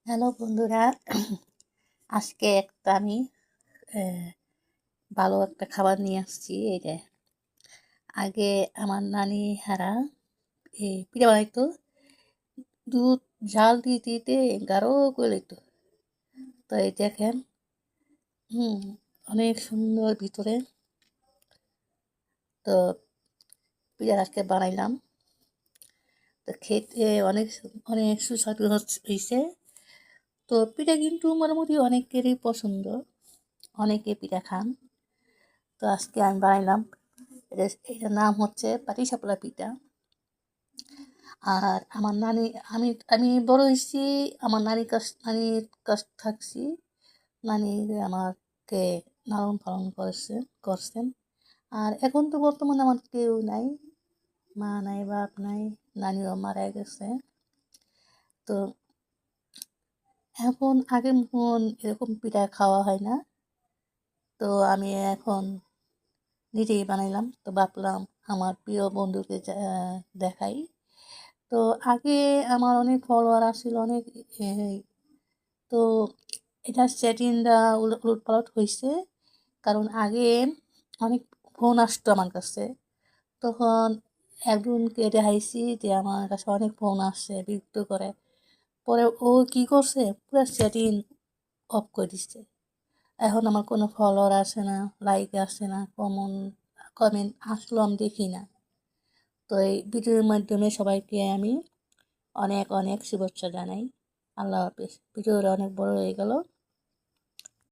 Hello বন্ধুরা, আজকে একটা আমি ভালো একটা খাবার নিয়ে আসছি। এই যে আগে আমার নানি হারা এই পিঠা বানাইতো, দুধ জাল দিতে দিতে গাঢ় করে লইতো। তো এই দেখেন, অনেক সুন্দর ভিতরে। তো পিঠা আজকে বানাইলাম। তো খেতে অনেক অনেক সুস্বাদু হয়েছে। তো পিঠা কিন্তু মোটামুটি অনেকেরই পছন্দ, অনেকে পিঠা খান। তো আজকে আমি বানাইলাম, এটার নাম হচ্ছে পাটিসাপলা পিঠা। আর আমার নানি, আমি আমি বড় হয়েছি, আমার নানির কাছ থাকছি। নানি আমাকে লালন পালন করছেন। আর এখন তো বর্তমানে আমার কেউ নাই, মা নাই, বাপ নাই, নানিও মারা গেছে। তো এখন আগের মতন এরকম পিঠা খাওয়া হয় না। তো আমি এখন নিজেই বানাইলাম। তো ভাবলাম আমার প্রিয় বন্ধুকে দেখাই। তো আগে আমার অনেক ফলোয়ার আসছিল, অনেক তো এটা সেটিংটা উলটপালট হয়েছে। কারণ আগে অনেক ফোন আসতো আমার কাছে, তখন একজনকে দেখাইছি যে আমার কাছে অনেক ফোন আসছে, বিরক্ত করে। পরে ও কি করছে, পুরো সেটিং অফ করে দিচ্ছে। এখন আমার কোনো ফলোয়ার আসে না, লাইক আসে না, কমেন্ট আসলো আমি দেখি না। তো এই ভিডিওর মাধ্যমে সবাইকে আমি অনেক অনেক শুভেচ্ছা জানাই। আল্লাহ হাফেজ। ভিডিওটা অনেক বড় হয়ে গেল।